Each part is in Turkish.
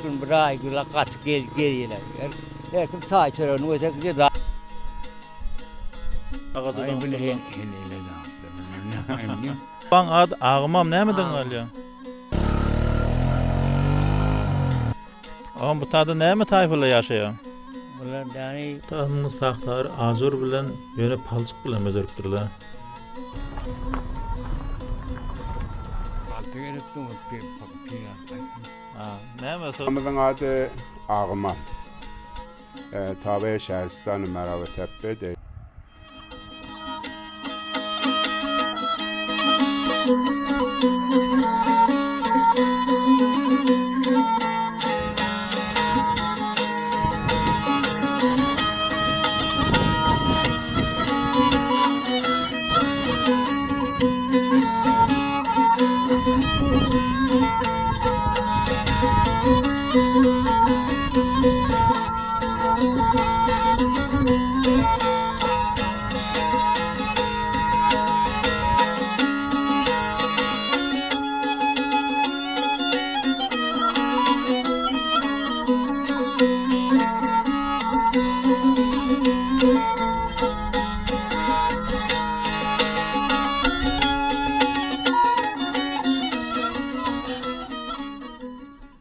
Gün bir ay güla kaç geriyle. Her kim sağ içeri ötek bir daha. Ay bile hele ne Ban ad ağımam nämeden galýar? Ağam bu taýda näme taýpyla ýaşaýar? Bunlar yani Taýmyny saxtar azur bilen ýöne palçyk bilen bezeripdirler. altı gerektim bir Ha, näme so? Ağamızın adı Ağman. Tabe Şehristanı Merave Tepe de.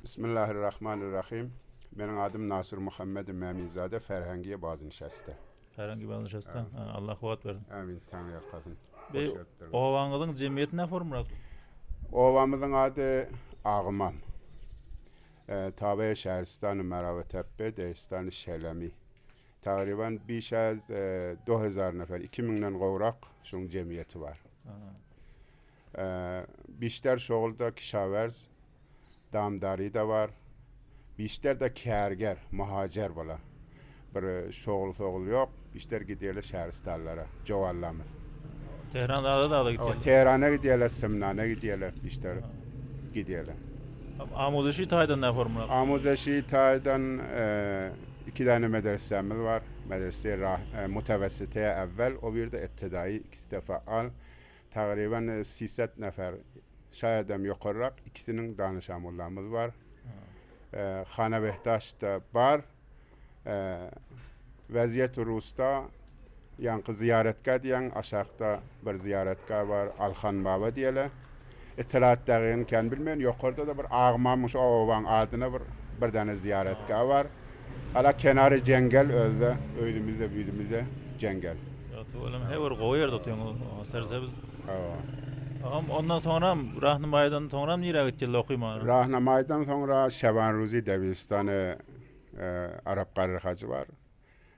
Bismillahirrahmanirrahim. Benim adım Nasır Muhammed Memizade, Ferhengiye bazı nişeste. Herhangi bir nişeste. Allah kuvat versin. Amin, Tanrı'ya kadın. Be owaňyzyň jemgyýeti ne formurak? Ovamızın adı Ağman. Tabe Şehristanı Merave Tepe, Deyistanı Şelemi. Takriben biş az 2000 nefer, 2000'den gowrak şoň cemiyeti var. Bişter şoğulda kişaverz, damdari da var. Bişter de kärger, muhacer bola. Bir şoğul yok. Bişter gidiyorlar şehristanlara, jovallamız. Tehran'da da gitdi. Tehran'a gidiyorlar, Semnan'a gidiyorlar, bişter gidiyorlar. Amuzaşy taýdan ne formurak? Amuzaşy taýdan 2 tane medresemiz var. Medrese mutevessiteye evvel, o bir de ibtidai 2 defa al. Takriben 300 nefer şayadem yokarrak ikisinin danışamullarımız var. Xana Behtaş da var. Vaziyet Rus'ta yankı ziyaretgah diyen aşağıda bir ziyaretgah var. Alhan Baba diyeler. İttilat dağının kendi bilmeyen yukarıda da bir ağmamış ovan adına bir tane ziyaretgah var. Hala kenarı cengel öyle öydümüzde büyüdüğümüzde cengel. Oğlum hever goýer tutýan o sersebis. Ağam ondan sonra Rahnamaydan sonra nire gitdiler okuýma? Rahnamaydan sonra Şaban Ruzi Devistanı Arap Qarırxacı var.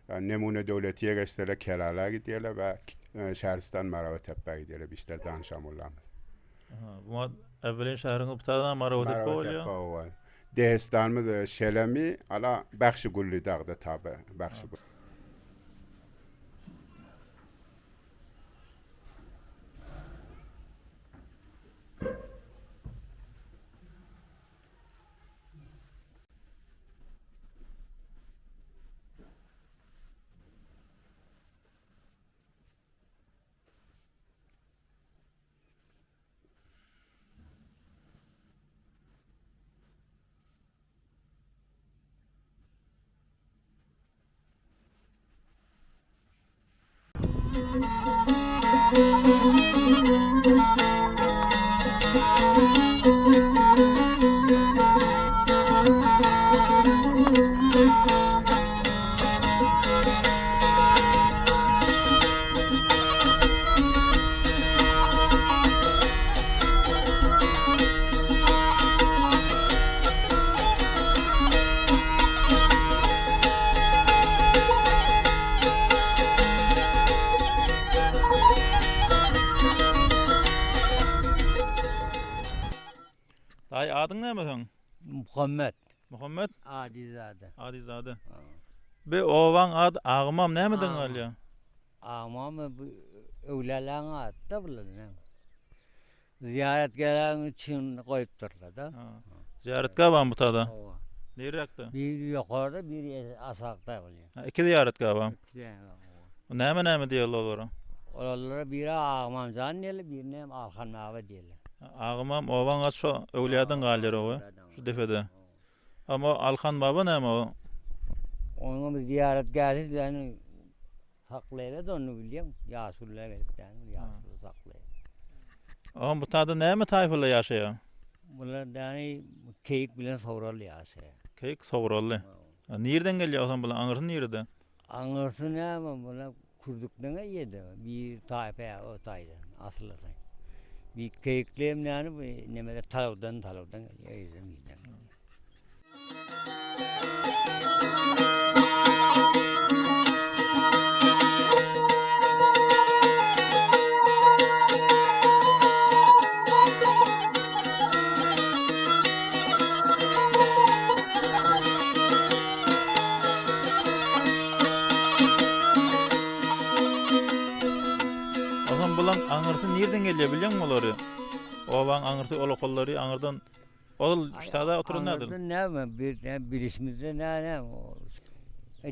Nemune devletiye geçtiler, Kerala gidiyorlar ve Şehristan Merave Tepe gidiyorlar. Bişler danışamurlarımız. Bu evvelin şehrini butadan Merave Tepe oluyor. Dehistanımız Şelemi, ala Bəxşi Gulli dağda tabi. Bəxşi Gulli. Ay adın näme sen? Muhammed Muhammed Adizade. Adizade. Be owaň ad Ağmam nämeden galýar? Ama bu öwlalaň atda bilen. Ziyaret gelen için koyupdurlar da. Ziyaretgah bar bu taýda. Nererakda? Bir yukarıda bir aşağıda oluyor. Iki ziyaretgah bar. Näme diýerler olara? Oralara biri Ağamcan diýerler, birine Alhan Baba diýerler. Ağmam owaň şu öwliýadan galýar o. Şu defede. Ama Alkan baba näme o? Onu bir ziyaret geldi yani saklayla da onu biliyorum. Yasullar gelip yani Yasul'u saklayla. Ama bu taada näme taýpyla ýaşaýar? Bunlar yani keyik bilen savralı yası. Keyik sowrally. Nirden gelýär o zaman bular? Aňyrsy nirde? Anırsın ama bunlar kurduklarına yedi. Bir tayfa o taydan aslı tay. Bir keyiklerim yani bu nemede talavdan geliyor. O zaman bulan aňyrsy nirden gelýär bilýän bolary? Owaň aňyrsy olokollary aňyrdan ol ştada oturan nädir? Anırsın ne mi? Bir işimizde ne o.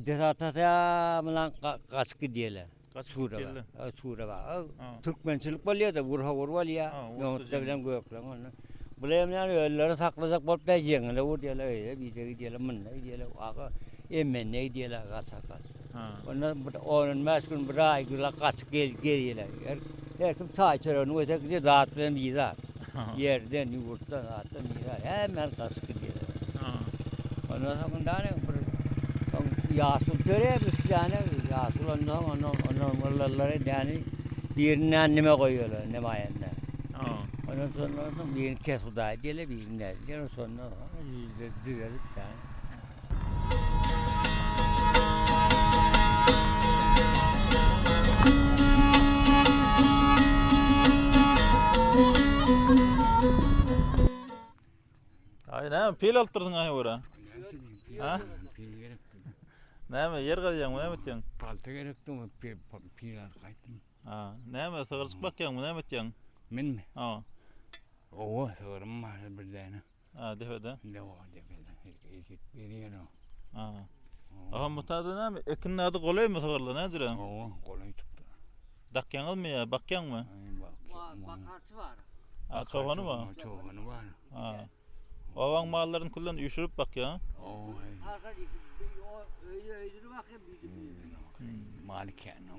Cesatata mılan kaçkı diyeler. Sura var. Sura var. Türkmençilik bolýar da vurha vurvalya. Yoğurtda bilen göklen onu. Bulayım yani ölüleri saklayacak bolup da jeňle vur diýerler öýle bir diýerler mınna diýerler. Aga emmen ne diýerler gaçakat. Ondan onun meskun bir ay güla kaçık gelýärler. Her kim taýçaryny ötek diýer zat bilen bir zat. Yerden yurtdan zatdan bir zat. Hemen kaçık diýerler. Ondan sonra ne Yasul töremiş yani Yasul onun vallaları yani birini anneme koyuyorlar nemayenler. Ondan sonra birini kes uday diye birini diye sonra düzelip yani. Ay näme pil altyrdın ay ora? Ha? Näme yer gaýýan, näme etýän? Palta gerekdi mi? Pilar qaytdım. Ha, näme sığırçyk bakýan, näme etýän? Men mi? Ha. Owa, sığırım var bir däne. Ha, defede. Ne o defede. Eşit berýän o. Ha. Aha mutada näme? Ekin nady golaymy sığırly, näzire? Owa, golay tutdu. Dakýaňyzmy ýa, bakýanmy? Bakarçı var. Ha, çowany mı? Çowany var. Ha. Owaň mallaryny kullan üşürüp bakýan. Owa. Arkadaş öyle bakayım Malikan o.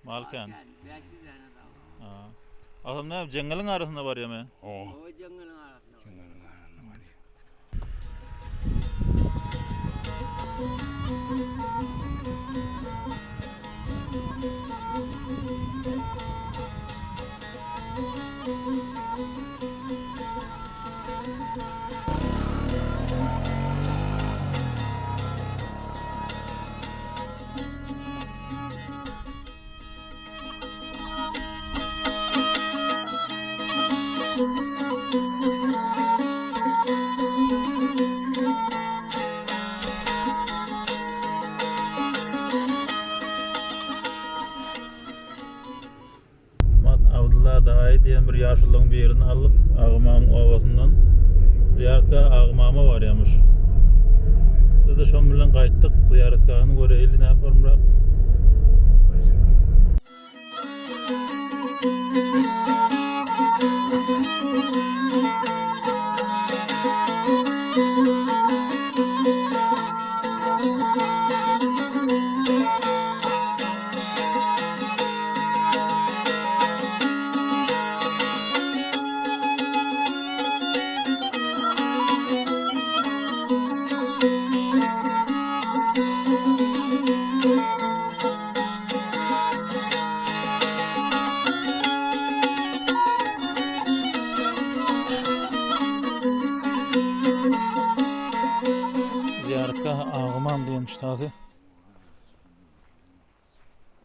Malkan. Belki de ne Ha. Adam näme jeňgeliň arasynda bar ýa-me? Owa. O jengilin arasında. Çıngarın arasında var ya. diýen bir ýaşullygyň birini alyp Agymamyň owasyndan ziyaretka Agymama barýarmyş. Biz de şol bilen gaýtdyk, ziyaretgahyny göreli näformrak. Agymam diýen ştaty.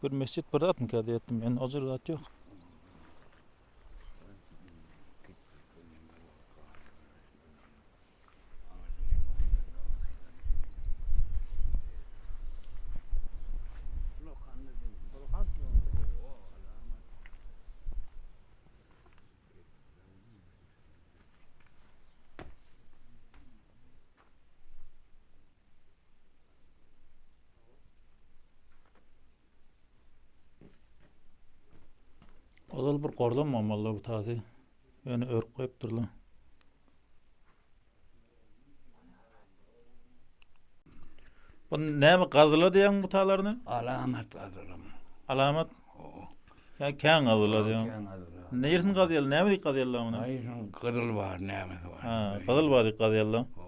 Bir mescit bir zat mı kadi etdim, ben ozur zat yok. Odal bir gordan mamalla bu tazy. Yani örk koyup durlar. Bu näme gazyla diýen bu taýlaryny? Alamat adırım. Alamat O. ya kän gazyla diýen. Näme gazyla, näme diýip gazyla muny? Ayşın kırıl var, nämet var. Ha, gazyl bady gazyla. O.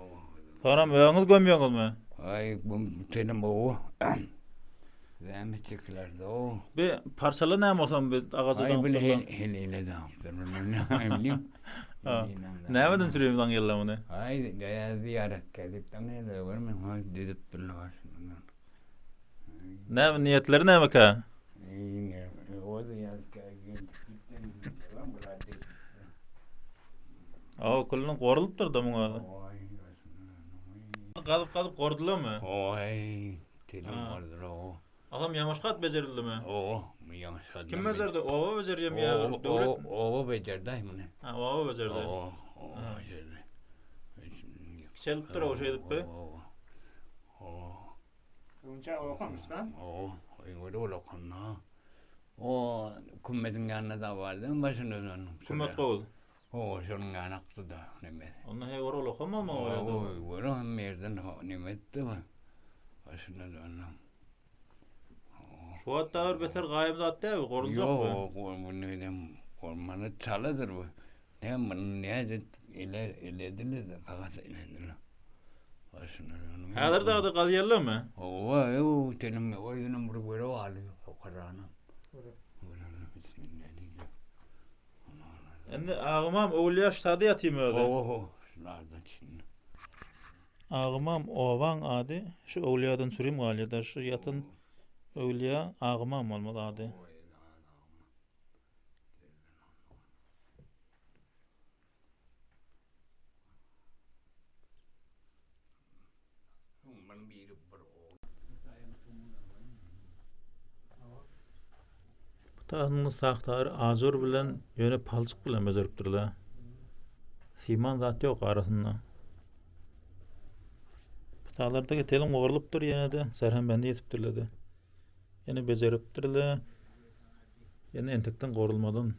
Sonra öňüňiz gömýäňizmi? Ay bu tenim o. Zämetçiklerde o. Bir parçalı näme bolsam bir Ay agaçdan. bile hele de yaptırmam. Ne bileyim. Ha. Nämeden sürýärden geldi muny? Ay gaya ziyaret edip de ne de var mı? Ay dedip durlar. Näme niýetleri näme ka? İyi o ziyaret edip O kullun gorulypdyr da muňa. Gazyp gordularmy? Oy, telim vardır o. Adam yamaşgat becerildimi? O, mu yamaşadı. Kim becerdi? Oba becerýär mi ýa döwlet? O becerdi bunu. Ha, oba becerdi. O becerdi. Kiçelipdir o şey edip be. Önce okumışlar. O, öyle okunna. O, kummetin yanına da vardı, başını dönüm. Kummet gowul. O, şunun yanaklı da nimet. Onda he gorol okamam O, o. böyle merden nimetti bu. Başını dönüm. Şu hatta bir beter gaýymda atdy, gorulacak mı? Yok, bu ne diyeyim, ormanı çalıdır bu. Ne ilediniz de fakat ilediniz. Başını dönüm. Häzir de ady gazyalmy? O, tenim oyunum böyle alıyor, o karanım. Endi agymam Owliya ştady ýatym öde. O, nerede şimdi? Agymam Owaň ady şu Owliýadan sürüm galýada şu ýatyn Owliýa agymam bolmaly ady. Taýnyň sahtary azur bilen ýöne palçyk bilen bejeripdirler. Siman zat ýok arasynda. Taýlardaky telim gorulypdyr ýene de serhem bende ýetipdirler de. Ýene bejeripdirler. Ýene entekden gorulmadan